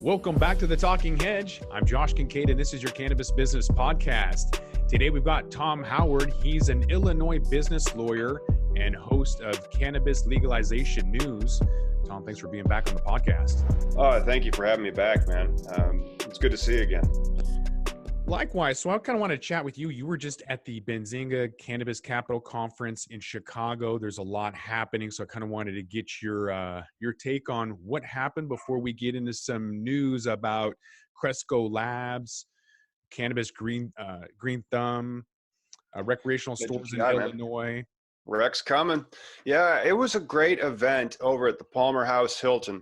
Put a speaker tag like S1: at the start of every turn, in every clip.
S1: Welcome back to the Talking Hedge. I'm Josh Kincaid, and this is your Cannabis Business Podcast. Today we've got Tom Howard. He's an Illinois business lawyer and host of Cannabis Legalization News. Tom, thanks for being back on the podcast.
S2: Oh, thank you for having me back, man. It's good to see you again.
S1: Likewise. So I kind of want to chat with you. You were just at the Benzinga Cannabis Capital Conference in Chicago. There's a lot happening, so I kind of wanted to get your take on what happened before we get into some news about Cresco Labs, Cannabis Green Thumb, recreational stores in Illinois.
S2: Man. Rec's coming. Yeah, it was a great event over at the Palmer House Hilton.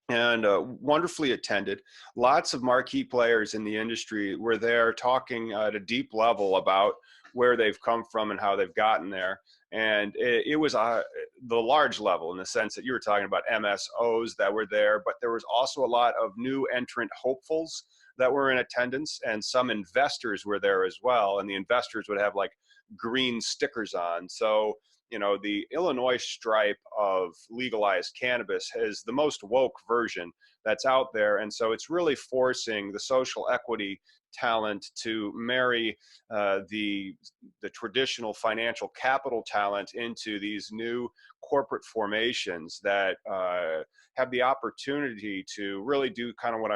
S2: And wonderfully attended. Lots of marquee players in the industry were there talking at a deep level about where they've come from and how they've gotten there. And it was the large level in the sense that you were talking about MSOs that were there, but there was also a lot of new entrant hopefuls that were in attendance, and some investors were there as well. And the investors would have like green stickers on. So you know, the Illinois stripe of legalized cannabis is the most woke version that's out there. And so it's really forcing the social equity talent to marry the traditional financial capital talent into these new corporate formations that have the opportunity to really do kind of what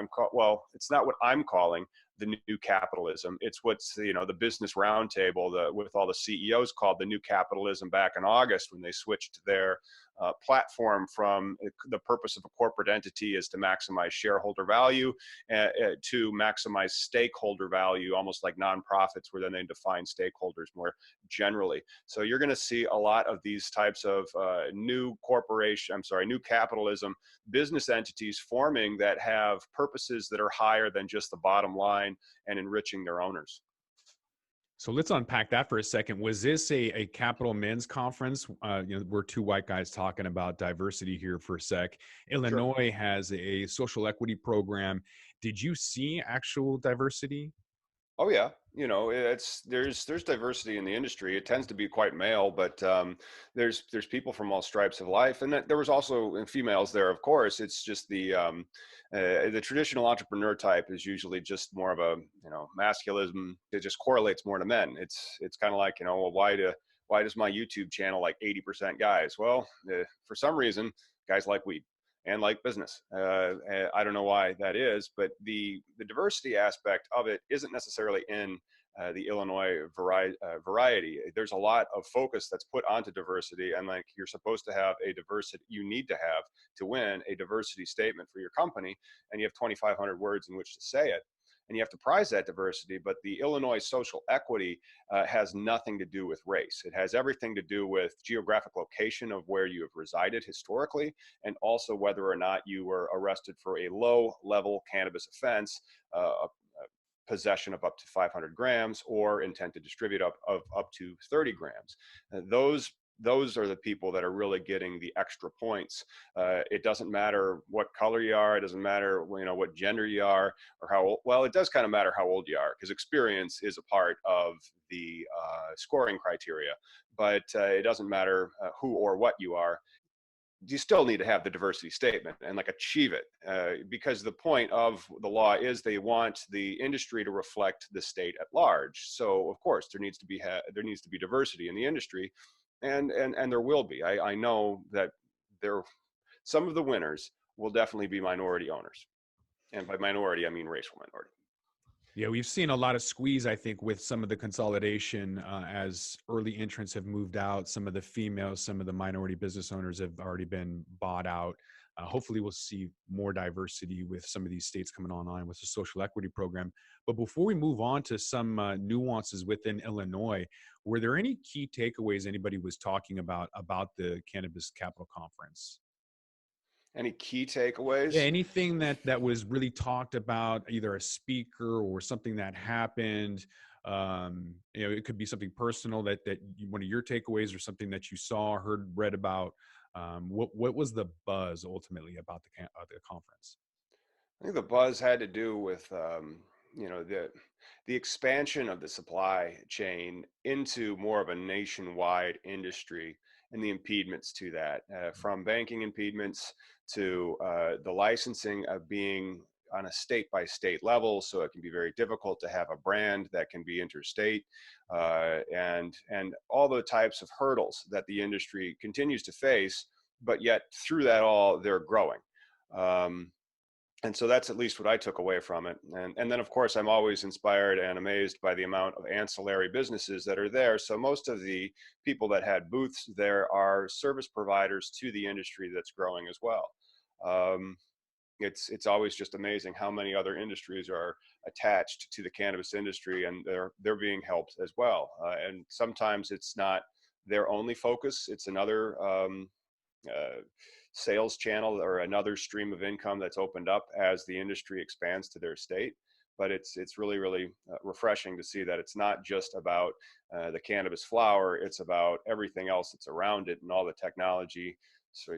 S2: it's not what I'm calling the new capitalism. It's what's, the business roundtable with all the CEOs called the new capitalism back in August, when they switched their platform from the purpose of a corporate entity is to maximize shareholder value to maximize stakeholder value, almost like nonprofits, where then they define stakeholders more generally. So you're going to see a lot of these types of new capitalism business entities forming that have purposes that are higher than just the bottom line and enriching their owners.
S1: So let's unpack that for a second. Was this a Capital Men's Conference? We're two white guys talking about diversity here for a sec. Illinois Sure. has a social equity program. Did you see actual diversity?
S2: Oh yeah, there's diversity in the industry. It tends to be quite male, but there's people from all stripes of life, and there was also females there, of course. It's just the traditional entrepreneur type is usually just more of a masculism. It just correlates more to men. It's kind of like well, why does my YouTube channel like 80% guys? Well, for some reason, guys like weed and like business. I don't know why that is, but the diversity aspect of it isn't necessarily in the Illinois variety. There's a lot of focus that's put onto diversity, and like you're supposed to have you need to have to win a diversity statement for your company, and you have 2,500 words in which to say it. And you have to prize that diversity, but the Illinois social equity has nothing to do with race. It has everything to do with geographic location of where you have resided historically, and also whether or not you were arrested for a low-level cannabis offense, possession of up to 500 grams, or intent to distribute up to 30 grams. Those are the people that are really getting the extra points. It doesn't matter what color you are. It doesn't matter, what gender you are or how old. Well, it does kind of matter how old you are, because experience is a part of the scoring criteria, but it doesn't matter who or what you are. You still need to have the diversity statement and achieve it, because the point of the law is they want the industry to reflect the state at large. So of course there needs to be diversity in the industry. And there will be. I know that some of the winners will definitely be minority owners. And by minority, I mean racial minority.
S1: Yeah, we've seen a lot of squeeze, I think, with some of the consolidation as early entrants have moved out. Some of the females, some of the minority business owners have already been bought out. Hopefully we'll see more diversity with some of these states coming online with the social equity program. But before we move on to some nuances within Illinois, were there any key takeaways anybody was talking about the Cannabis Capital Conference?
S2: Any key takeaways?
S1: Yeah, anything that was really talked about, either a speaker or something that happened. It could be something personal that one of your takeaways, or something that you saw, heard, read about. What was the buzz ultimately about the conference?
S2: I think the buzz had to do with the expansion of the supply chain into more of a nationwide industry, and the impediments to that, from banking impediments to the licensing of being on a state by state level, so it can be very difficult to have a brand that can be interstate, and all the types of hurdles that the industry continues to face. But yet, through that all, they're growing. Um, and so that's at least what I took away from it. And then, of course, I'm always inspired and amazed by the amount of ancillary businesses that are there. So most of the people that had booths there are service providers to the industry that's growing as well. Um, it's always just amazing how many other industries are attached to the cannabis industry, and they're being helped as well. And sometimes it's not their only focus; it's another uh, sales channel or another stream of income that's opened up as the industry expands to their state. But it's really refreshing to see that it's not just about the cannabis flower; it's about everything else that's around it and all the technology. So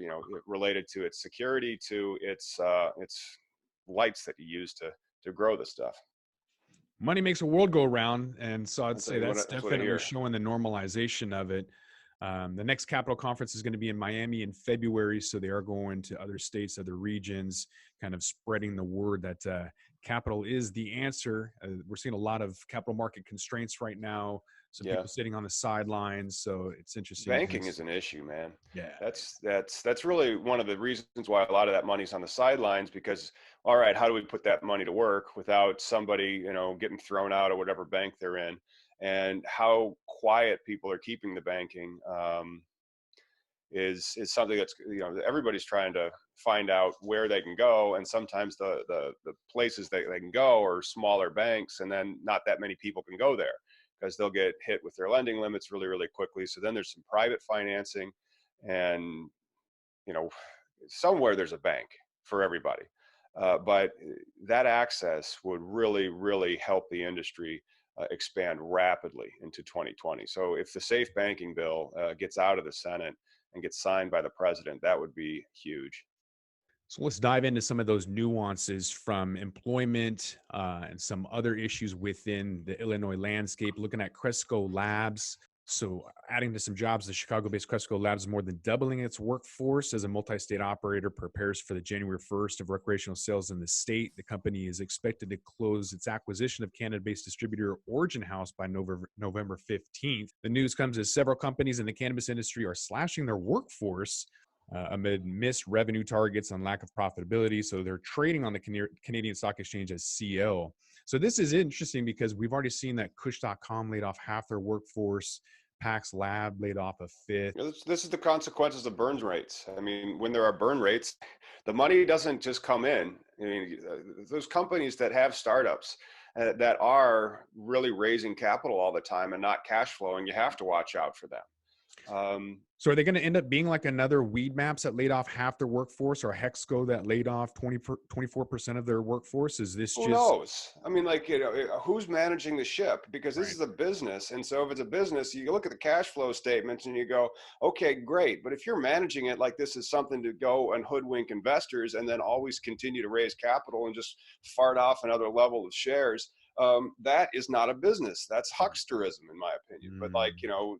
S2: related to its security, to its lights that you use to grow the stuff.
S1: Money makes the world go round, and so I'd
S2: That's
S1: say that's
S2: that's what I
S1: definitely
S2: hear.
S1: showing the normalization of it. The next Capital Conference is going to be in Miami in February, so they are going to other states, other regions, kind of spreading the word that capital is the answer. We're seeing a lot of capital market constraints right now, some
S2: Yeah.
S1: people sitting on the sidelines, so it's interesting to kind of
S2: Banking is an issue, man.
S1: yeah.
S2: That's really one of the reasons why a lot of that money's on the sidelines, because all right, how do we put that money to work without somebody, getting thrown out of whatever bank they're in, and how quiet people are keeping the banking, is something that's, everybody's trying to find out where they can go, and sometimes the places they can go are smaller banks, and then not that many people can go there because they'll get hit with their lending limits really quickly. So then there's some private financing, and you know somewhere there's a bank for everybody. But that access would really help the industry expand rapidly into 2020. So if the safe banking bill gets out of the Senate and gets signed by the president, that would be huge.
S1: So let's dive into some of those nuances from employment and some other issues within the Illinois landscape. Looking at Cresco Labs. So, adding to some jobs, the Chicago based Cresco Labs is more than doubling its workforce as a multi state operator prepares for the January 1st of recreational sales in the state. The company is expected to close its acquisition of Canada based distributor Origin House by November 15th. The news comes as several companies in the cannabis industry are slashing their workforce amid missed revenue targets and lack of profitability. So they're trading on the Canadian Stock Exchange as CL. So this is interesting because we've already seen that Kush.com laid off half their workforce. Pax Lab laid off a fifth.
S2: This is the consequences of burn rates. I mean, when there are burn rates, the money doesn't just come in. I mean, those companies that have startups that are really raising capital all the time and not cash flowing, you have to watch out for them. Um,
S1: So are they going to end up being like another Weed Maps that laid off half their workforce, or Hexco that laid off 24% of their workforce? Is this
S2: Who
S1: just
S2: knows? I mean, like, who's managing the ship? Because this
S1: right?
S2: is a business. And so if it's a business, you look at the cash flow statements and you go, okay, great. But if you're managing it like this is something to go and hoodwink investors and then always continue to raise capital and just fart off another level of shares, that is not a business. That's hucksterism, in my opinion. But like,
S1: Mm.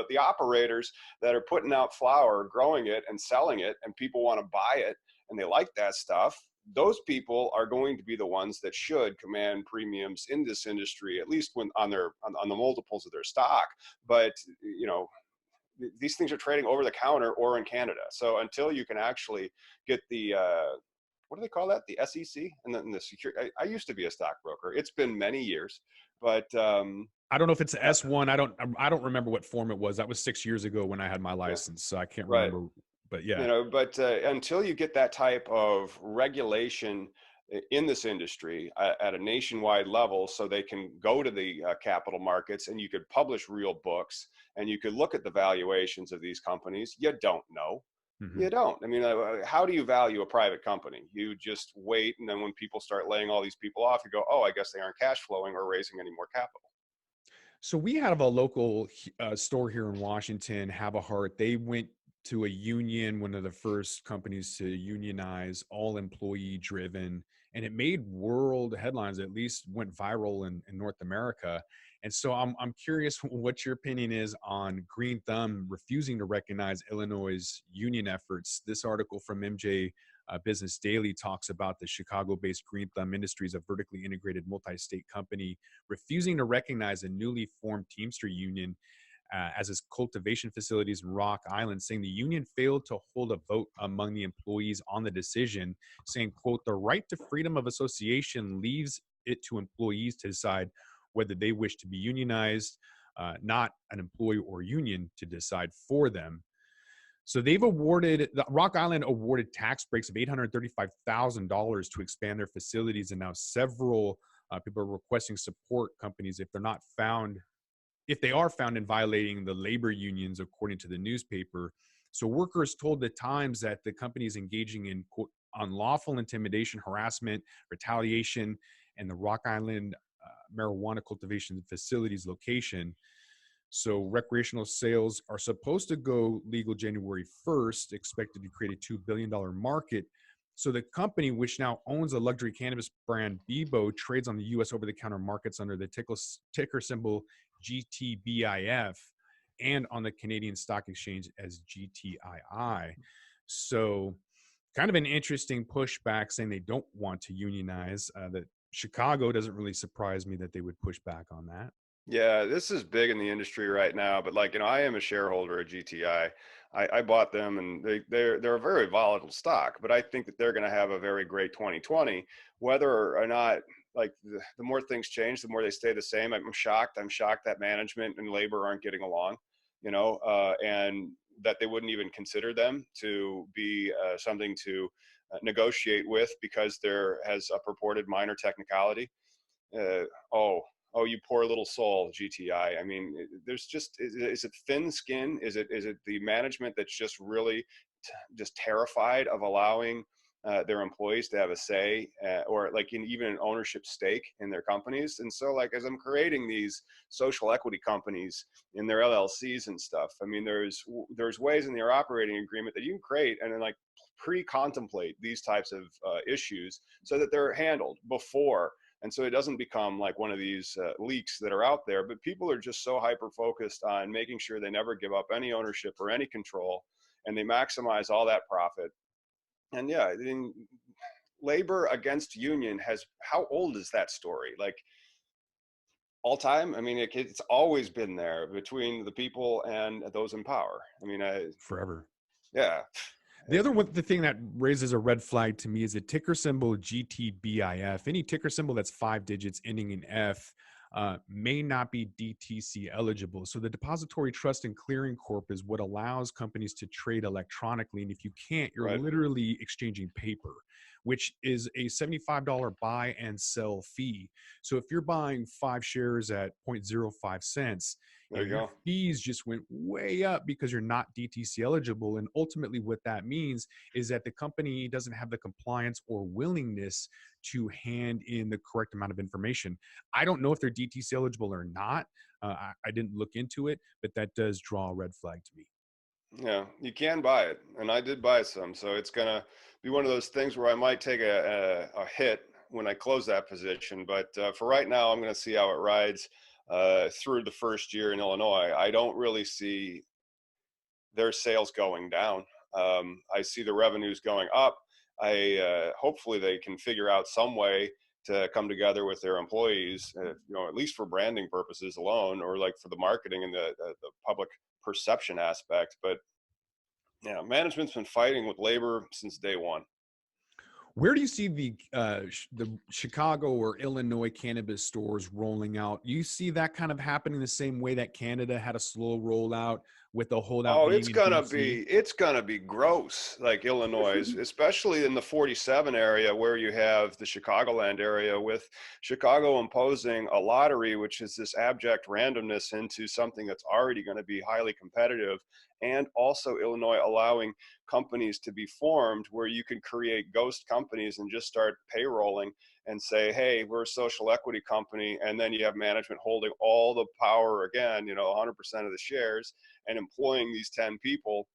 S2: the operators that are putting out flour, growing it and selling it, and people want to buy it and they like that stuff, those people are going to be the ones that should command premiums in this industry, at least when on the multiples of their stock. But these things are trading over the counter or in Canada. So until you can actually get the what do they call that? The SEC and then the secure. I used to be a stockbroker. It's been many years, but
S1: I don't know if it's
S2: uh,
S1: S1. I don't remember what form it was. That was 6 years ago when I had my
S2: yeah,
S1: license, so I can't
S2: right.
S1: remember. But yeah.
S2: But until you get that type of regulation in this industry at a nationwide level, so they can go to the capital markets and you could publish real books and you could look at the valuations of these companies, you don't know.
S1: Mhm.
S2: You don't. I mean, how do you value a private company? You just wait, and then when people start laying all these people off, you go, oh, I guess they aren't cash flowing or raising any more capital.
S1: So we have a local store here in Washington, Have a Heart. They went to a union, one of the first companies to unionize, all employee driven, and it made world headlines. At least went viral in North America. And so I'm curious what your opinion is on Green Thumb refusing to recognize Illinois' union efforts. This article from MJ Business Daily talks about the Chicago-based Green Thumb Industries, a vertically integrated multi-state company, refusing to recognize a newly formed Teamster union as its cultivation facilities in Rock Island, saying the union failed to hold a vote among the employees on the decision, saying, quote, the right to freedom of association leaves it to employees to decide whether they wish to be unionized, not an employee or union to decide for them. So the Rock Island awarded tax breaks of $835,000 to expand their facilities, and now several people are requesting support companies if they are found in violating the labor unions, according to the newspaper. So workers told the Times that the company is engaging in, quote, unlawful intimidation, harassment, retaliation, and the Rock Island marijuana cultivation facilities location. So recreational sales are supposed to go legal January 1st, expected to create a $2 billion market. So the company, which now owns a luxury cannabis brand, Bebo, trades on the U.S. over-the-counter markets under the ticker symbol GTBIF and on the Canadian Stock Exchange as GTII. So kind of an interesting pushback, saying they don't want to unionize. That Chicago doesn't really surprise me that they would push back on that.
S2: Yeah, this is big in the industry right now, but like, I am a shareholder at GTI. I bought them, and they're a very volatile stock, but I think that they're going to have a very great 2020. Whether or not, like, the more things change, the more they stay the same. I'm shocked. I'm shocked that management and labor aren't getting along, and that they wouldn't even consider them to be something to negotiate with, because there has a purported minor technicality. uh, oh, oh, you poor little soul, GTI. I mean, there's just, is it thin skin? Is it the management that's just really just terrified of allowing their employees to have a say, or like even an ownership stake in their companies? And so, like, as I'm creating these social equity companies in their LLCs and stuff, I mean, there's ways in their operating agreement that you can create and then, like, pre-contemplate these types of issues so that they're handled before. And so it doesn't become like one of these leaks that are out there, but people are just so hyper focused on making sure they never give up any ownership or any control, and they maximize all that profit. And yeah, in labor against union has, how old is that story? Like, all time? I mean, it's always been there between the people and those in power. I mean,
S1: Forever.
S2: yeah.
S1: The thing that raises a red flag to me is the ticker symbol GTBIF. Any ticker symbol that's 5 digits ending in F may not be DTC eligible. So the Depository Trust and Clearing Corp is what allows companies to trade electronically. And if you can't, you're
S2: Right.
S1: literally exchanging paper, which is a $75 buy and sell fee. So if you're buying 5 shares at 0.05 cents,
S2: There you
S1: your
S2: go.
S1: fees just went way up because you're not DTC eligible. And ultimately, what that means is that the company doesn't have the compliance or willingness to hand in the correct amount of information. I don't know if they're DTC eligible or not. I didn't look into it, but that does draw a red flag to me.
S2: Yeah, you can buy it, and I did buy some. So it's gonna be one of those things where I might take a hit when I close that position. But for right now, I'm gonna see how it rides through the first year in Illinois. I don't really see their sales going down. I see the revenues going up. I hopefully they can figure out some way to come together with their employees, at least for branding purposes alone, or like for the marketing and the public perception aspect. But yeah, management's been fighting with labor since day one.
S1: Where do you see the Chicago or Illinois cannabis stores rolling out? You see that kind of happening the same way that Canada had a slow rollout, with the holdout
S2: Oh,
S1: being in BC?
S2: it's gonna be gross, like Illinois, especially in the 47 area where you have the Chicagoland area, with Chicago imposing a lottery, which is this abject randomness into something that's already going to be highly competitive, and also Illinois allowing companies to be formed where you can create ghost companies and just start payrolling and say, hey, we're a social equity company, and then you have management holding all the power again, 100% of the shares, and employing these 10 people,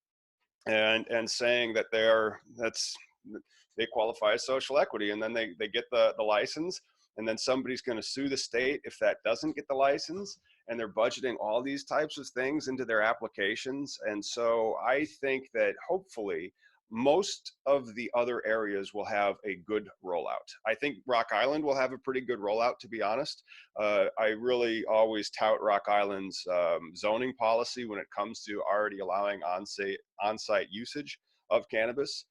S2: and saying that they qualify as social equity, and then they get the license, and then somebody's going to sue the state if that doesn't get the license, and they're budgeting all these types of things into their applications. And so I think that hopefully most of the other areas will have a good rollout. I think Rock Island will have a pretty good rollout, to be honest. I really always tout Rock Island's zoning policy when it comes to already allowing on-site usage of cannabis.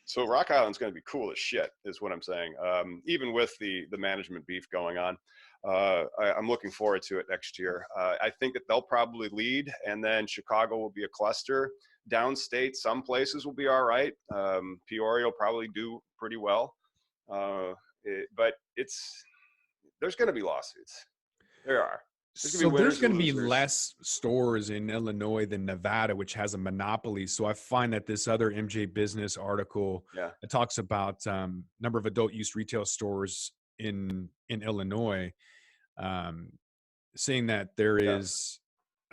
S2: So Rock Island's going to be cool as shit, is what I'm saying. Even with the management beef going on, I'm looking forward to it next year. I think that they'll probably lead, and then Chicago will be a cluster. Downstate, some places will be all right. Peoria will probably do pretty well, but there's going to be lawsuits. There are. There's going to
S1: So
S2: be
S1: there's
S2: winners
S1: going
S2: and
S1: to be
S2: losers.
S1: less stores in Illinois than Nevada, which has a monopoly. So I find that this other MJ Business article
S2: Yeah,
S1: that talks about number of adult use retail stores in Illinois, um, saying that there
S2: yeah.
S1: is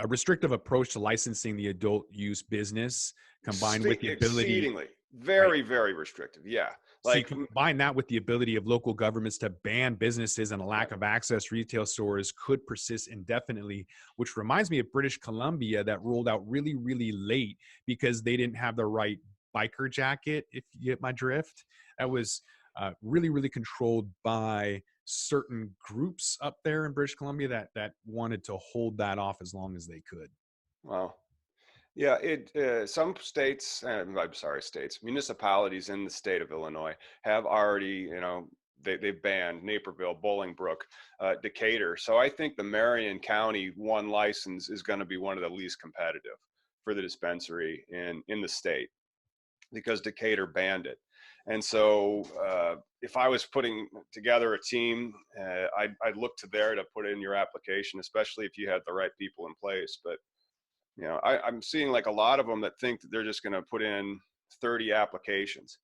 S1: a restrictive approach to licensing the adult use business, combined with the ability,
S2: Exceedingly,
S1: right?
S2: very, very restrictive. Yeah,
S1: So you
S2: like
S1: combine that with the ability of local governments to ban businesses, and a
S2: yeah,
S1: lack of access retail stores could persist indefinitely, which reminds me of British Columbia that rolled out really, really late because they didn't have the right biker jacket, if you get my drift. That was really, really controlled by certain groups up there in British Columbia that wanted to hold that off as long as they could.
S2: well, yeah. Some states, I'm sorry, states, municipalities in the state of Illinois have already, they've banned Naperville, Bolingbrook, Decatur. So I think the Marion County one license is going to be one of the least competitive for the dispensary in the state, because Decatur banned it. And so, if I was putting together a team, I'd look to there to put in your application, especially if you had the right people in place. But I'm seeing like a lot of them that think that they're just going to put in 30 applications,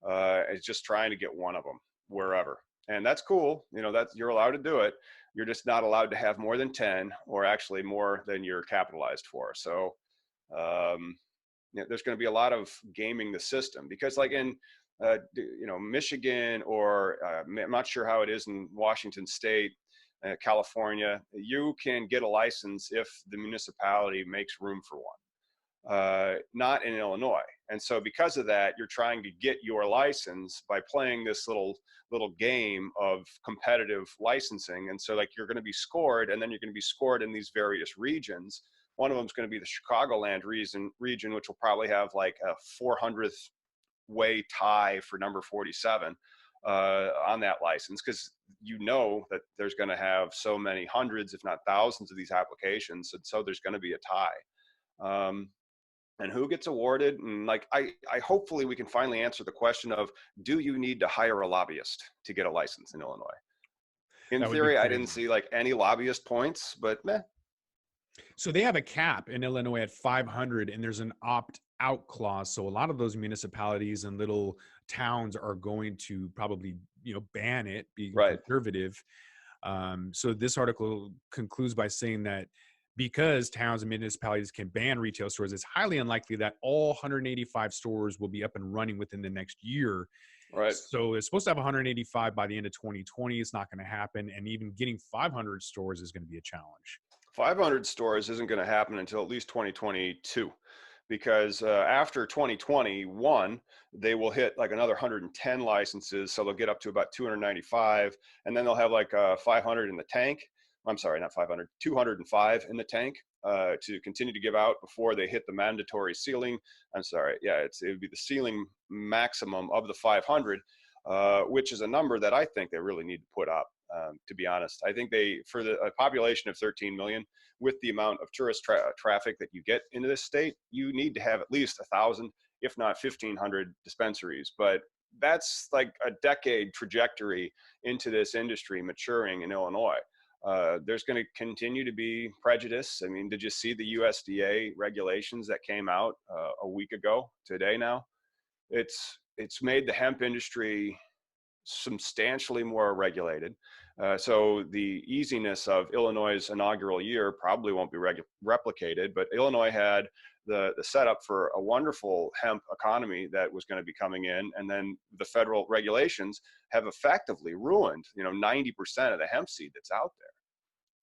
S2: as just trying to get one of them wherever. And that's cool. That you're allowed to do it. You're just not allowed to have more than 10, or actually more than you're capitalized for. So, um, there's going to be a lot of gaming the system, because like in Michigan, or I'm not sure how it is in Washington State, California, you can get a license if the municipality makes room for one. Not in Illinois. And so because of that, you're trying to get your license by playing this little game of competitive licensing. And so like you're going to be scored, and then you're going to be scored in these various regions. One of them is going to be the Chicagoland region, which will probably have like a 400th way tie for number 47 on that license, because that there's going to have so many hundreds, if not thousands, of these applications, and so there's going to be a tie. And who gets awarded, and like I hopefully we can finally answer the question of, do you need to hire a lobbyist to get a license in Illinois? In
S1: That would be
S2: theory, I didn't
S1: crazy.
S2: see like any lobbyist points, but meh.
S1: So they have a cap in Illinois at 500, and there's an opt-out clause. So a lot of those municipalities and little towns are going to probably, ban it, being
S2: Right,
S1: conservative. So this article concludes by saying that because towns and municipalities can ban retail stores, it's highly unlikely that all 185 stores will be up and running within the next year.
S2: right.
S1: So it's supposed to have 185 by the end of 2020. It's not going to happen. And even getting 500 stores is going to be a challenge.
S2: 500 stores isn't going to happen until at least 2022, because after 2021 they will hit like another 110 licenses, so they'll get up to about 295, and then they'll have like 500 in the tank. I'm sorry, not 500, 205 in the tank, to continue to give out before they hit the mandatory ceiling. I'm sorry, yeah, it would be the ceiling maximum of the 500, which is a number that I think they really need to put up. To be honest, I think for a population of 13 million, with the amount of tourist traffic that you get into this state, you need to have at least 1,000, if not 1,500 dispensaries. But that's like a decade trajectory into this industry maturing in Illinois. There's going to continue to be prejudice. I mean, did you see the USDA regulations that came out a week ago today now? It's made the hemp industry substantially more regulated. So the easiness of Illinois' inaugural year probably won't be replicated, but Illinois had the setup for a wonderful hemp economy that was going to be coming in, and then the federal regulations have effectively ruined 90% of the hemp seed that's out there.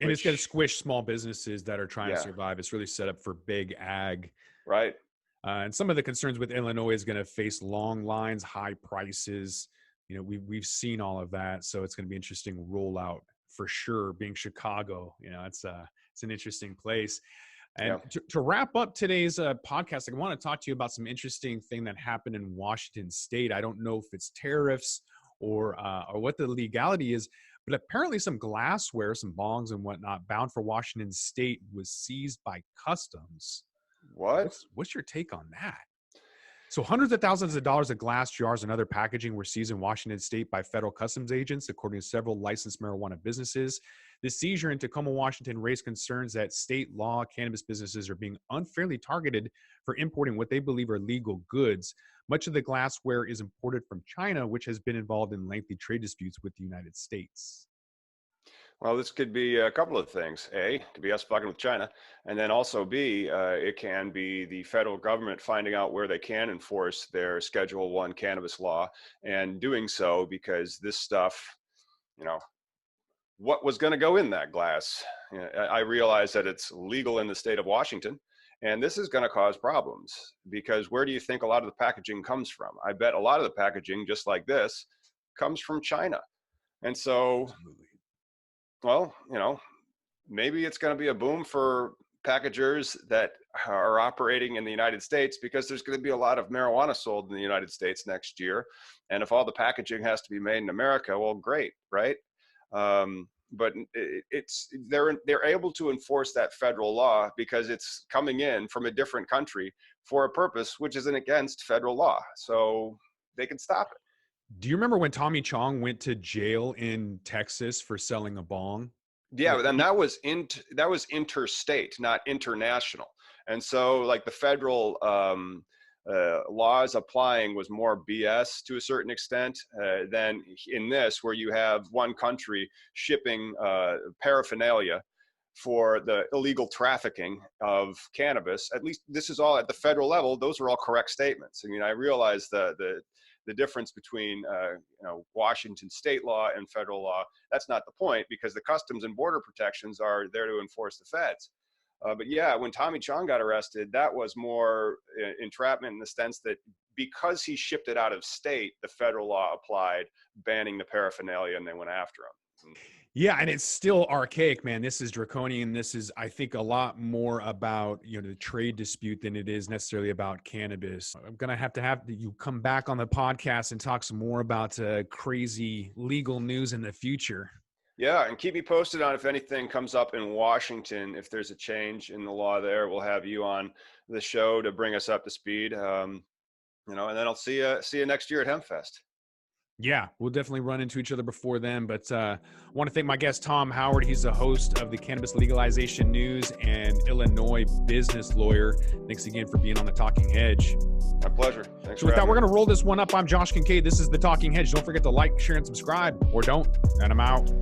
S1: And it's going to
S2: Which,
S1: squish small businesses that are trying to
S2: yeah,
S1: survive. It's really set up for big ag.
S2: right.
S1: And some of the concerns with Illinois is going to face long lines, high prices. We've seen all of that, so it's going to be interesting rollout for sure. Being Chicago, it's an interesting place. And
S2: Yeah.
S1: to wrap up today's podcast, I want to talk to you about some interesting thing that happened in Washington State. I don't know if it's tariffs or what the legality is, but apparently some glassware, some bongs and whatnot, bound for Washington State was seized by customs.
S2: What?
S1: What's your take on that? So hundreds of thousands of dollars of glass jars and other packaging were seized in Washington State by federal customs agents, according to several licensed marijuana businesses. The seizure in Tacoma, Washington raised concerns that state law cannabis businesses are being unfairly targeted for importing what they believe are legal goods. Much of the glassware is imported from China, which has been involved in lengthy trade disputes with the United States.
S2: Well, this could be a couple of things. A, it could be us fucking with China. And then also B, it can be the federal government finding out where they can enforce their Schedule I cannabis law and doing so because this stuff, what was going to go in that glass? I realize that it's legal in the state of Washington. And this is going to cause problems because where do you think a lot of the packaging comes from? I bet a lot of the packaging, just like this, comes from China. And so, well, maybe it's going to be a boom for packagers that are operating in the United States because there's going to be a lot of marijuana sold in the United States next year. And if all the packaging has to be made in America, well, great, right? But they're able to enforce that federal law because it's coming in from a different country for a purpose which isn't against federal law. So they can stop it.
S1: Do you remember when Tommy Chong went to jail in Texas for selling a bong?
S2: Yeah, and that was interstate, not international. And so like the federal laws applying was more BS to a certain extent than in this, where you have one country shipping paraphernalia for the illegal trafficking of cannabis. At least this is all at the federal level. Those are all correct statements. I mean, I realize the difference between Washington state law and federal law. That's not the point because the customs and border protections are there to enforce the feds. But yeah, when Tommy Chong got arrested, that was more entrapment in the sense that because he shipped it out of state, the federal law applied, banning the paraphernalia, and they went after him.
S1: Yeah, and it's still archaic, man. This is draconian. This is, I think, a lot more about the trade dispute than it is necessarily about cannabis. I'm gonna have you come back on the podcast and talk some more about crazy legal news in the future.
S2: Yeah, and keep me posted on if anything comes up in Washington. If there's a change in the law there, we'll have you on the show to bring us up to speed. And then I'll see you next year at HempFest.
S1: Yeah, we'll definitely run into each other before then. But I want to thank my guest, Tom Howard. He's the host of the Cannabis Legalization News and Illinois business lawyer. Thanks again for being on the Talking Hedge.
S2: My pleasure. Thanks.
S1: So with that, we're going to roll this one up. I'm Josh Kincaid. This is the Talking Hedge. Don't forget to like, share, and subscribe, or don't. And I'm out.